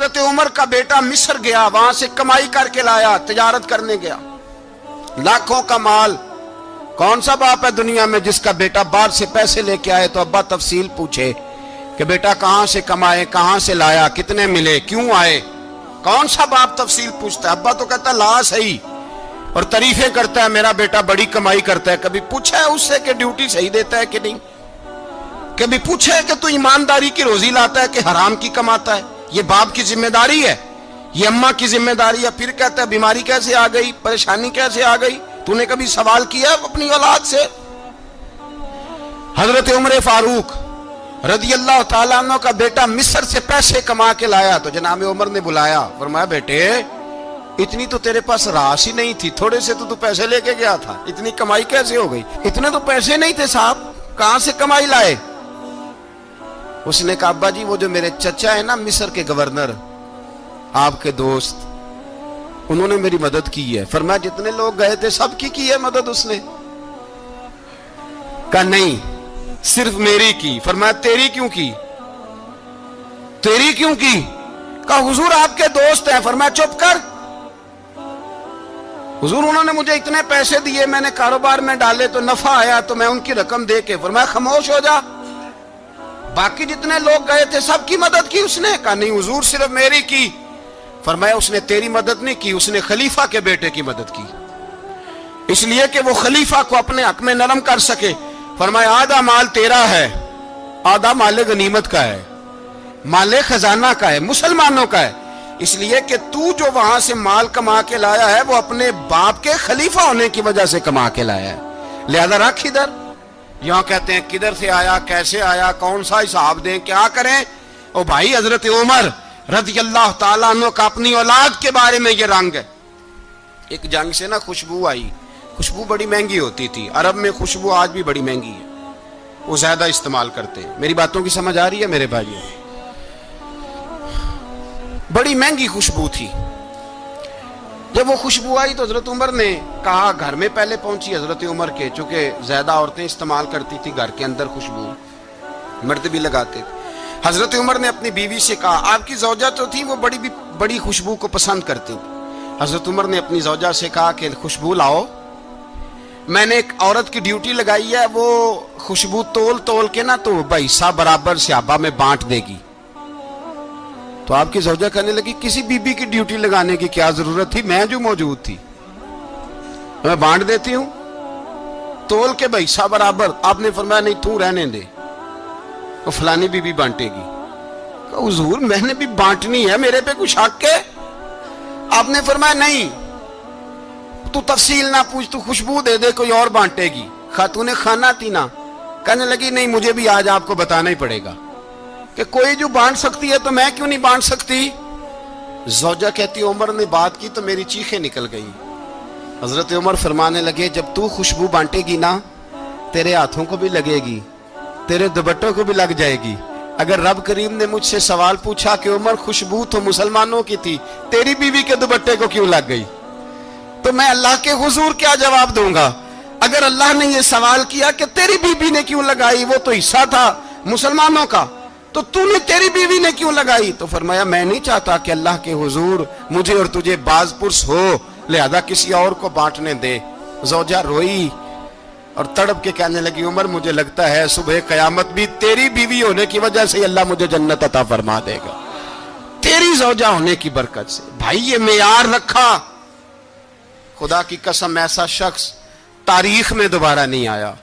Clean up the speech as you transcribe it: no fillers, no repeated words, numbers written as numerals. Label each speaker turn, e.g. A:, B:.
A: حضرت عمر کا بیٹا مصر گیا، وہاں سے کمائی کر کے لایا، تجارت کرنے گیا، لاکھوں کا مال۔ کون سا باپ ہے دنیا میں جس کا بیٹا باہر سے پیسے لے کے آئے تو ابا تفصیل پوچھے کہ بیٹا کہاں سے کمائے، کہاں سے لایا، کتنے ملے، کیوں آئے؟ کون سا باپ تفصیل پوچھتا ہے؟ ابا تو کہتا ہے لا صحیح، اور تعریفیں کرتا ہے میرا بیٹا بڑی کمائی کرتا ہے۔ کبھی پوچھا ہے اس سے کہ ڈیوٹی صحیح دیتا ہے کہ نہیں؟ کبھی پوچھا ہے کہ تو ایمانداری کی روزی لاتا ہے کہ حرام کی کماتا ہے؟ یہ باپ کی ذمہ داری ہے، یہ اماں کی ذمہ داری ہے۔ پھر کہتا ہے بیماری کیسے آ گئی، پریشانی کیسے آ گئی؟ تو نے کبھی سوال کیا اپنی اولاد سے؟ حضرت عمر فاروق رضی اللہ تعالیٰ عنہ کا بیٹا مصر سے پیسے کما کے لایا تو جناب عمر نے بلایا، فرمایا بیٹے اتنی تو تیرے پاس راس ہی نہیں تھی، تھوڑے سے تو پیسے لے کے گیا تھا، اتنی کمائی کیسے ہو گئی؟ اتنے تو پیسے نہیں تھے صاحب، کہاں سے کمائی لائے؟ اس نے کہا ابا جی وہ جو میرے چچا ہے نا مصر کے گورنر، آپ کے دوست، انہوں نے میری مدد کی ہے۔ فرمایا جتنے لوگ گئے تھے سب کی ہے مدد اس نے؟ کہا نہیں صرف میری کی۔ فرمایا تیری کیوں کی؟ تیری کیوں کی؟ کہا حضور آپ کے دوست ہیں۔ فرمایا چپ کر، حضور انہوں نے مجھے اتنے پیسے دیے، میں نے کاروبار میں ڈالے تو نفع آیا تو میں ان کی رقم دے کے۔ فرمایا خاموش ہو جا، باقی جتنے لوگ گئے تھے سب کی مدد کی اس نے؟ کہا نہیں حضور صرف میری کی۔ فرمایا اس نے تیری مدد نہیں کی، اس نے خلیفہ کے بیٹے کی مدد کی، اس لیے کہ وہ خلیفہ کو اپنے حق میں نرم کر سکے۔ فرمایا آدھا مال تیرا ہے، آدھا مال غنیمت کا ہے، مال خزانہ کا ہے، مسلمانوں کا ہے، اس لیے کہ تو جو وہاں سے مال کما کے لایا ہے وہ اپنے باپ کے خلیفہ ہونے کی وجہ سے کما کے لایا ہے، لہذا رکھ ادھر۔ یہاں کہتے ہیں کدھر سے آیا، کیسے آیا، کون سا حساب دیں، کیا کریں؟ او بھائی حضرت عمر رضی اللہ تعالیٰ عنہ کا اپنی اولاد کے بارے میں یہ رنگ ہے۔ ایک جنگ سے نا خوشبو آئی، خوشبو بڑی مہنگی ہوتی تھی، عرب میں خوشبو آج بھی بڑی مہنگی ہے، وہ زیادہ استعمال کرتے ہیں۔ میری باتوں کی سمجھ آ رہی ہے میرے بھائیوں؟ بڑی مہنگی خوشبو تھی۔ جب وہ خوشبو آئی تو حضرت عمر نے کہا، گھر میں پہلے پہنچی حضرت عمر کے، چونکہ زیادہ عورتیں استعمال کرتی تھی گھر کے اندر خوشبو، مرد بھی لگاتے تھے۔ حضرت عمر نے اپنی بیوی سے کہا، آپ کی زوجہ تو تھی وہ بڑی خوشبو کو پسند کرتی تھی۔ حضرت عمر نے اپنی زوجہ سے کہا کہ خوشبو لاؤ، میں نے ایک عورت کی ڈیوٹی لگائی ہے، وہ خوشبو تول کے نا تو حصہ برابر صحابہ میں بانٹ دے گی۔ تو آپ کی زوجہ کہنے لگی کسی بی بی کی ڈیوٹی لگانے کی کیا ضرورت تھی، میں جو موجود تھی میں بانٹ دیتی ہوں تول کے حصہ برابر۔ آپ نے فرمایا نہیں تو رہنے دے، وہ فلانی بی بی بانٹے گی۔ کہا حضور میں نے بھی بانٹنی ہے، میرے پہ کچھ حق ہے؟ آپ نے فرمایا نہیں، تو تفصیل نہ پوچھ، تو خوشبو دے دے، کوئی اور بانٹے گی۔ خاتون خانہ تھی نا، کہنے لگی نہیں مجھے بھی آج آپ کو بتانا ہی پڑے گا کہ کوئی جو بانٹ سکتی ہے تو میں کیوں نہیں بانٹ سکتی؟ زوجہ کہتی عمر نے بات کی تو میری چیخیں نکل گئی۔ حضرت عمر فرمانے لگے جب تو خوشبو بانٹے گی نا تیرے ہاتھوں کو بھی لگے گی، تیرے دوپٹوں کو بھی لگ جائے گی۔ اگر رب کریم نے مجھ سے سوال پوچھا کہ عمر خوشبو تو مسلمانوں کی تھی، تیری بیوی کے دوپٹے کو کیوں لگ گئی، تو میں اللہ کے حضور کیا جواب دوں گا؟ اگر اللہ نے یہ سوال کیا کہ تیری بیوی نے کیوں لگائی، وہ تو حصہ تھا مسلمانوں کا، تو نے تیری بیوی نے کیوں لگائی؟ تو فرمایا میں نہیں چاہتا کہ اللہ کے حضور مجھے اور تجھے باز پرس ہو، لہذا کسی اور کو بانٹنے دے۔ زوجہ روئی اور تڑپ کے کہنے لگی عمر مجھے لگتا ہے صبح قیامت بھی تیری بیوی ہونے کی وجہ سے اللہ مجھے جنت عطا فرما دے گا، تیری زوجہ ہونے کی برکت سے۔ بھائی یہ معیار رکھا، خدا کی قسم ایسا شخص تاریخ میں دوبارہ نہیں آیا۔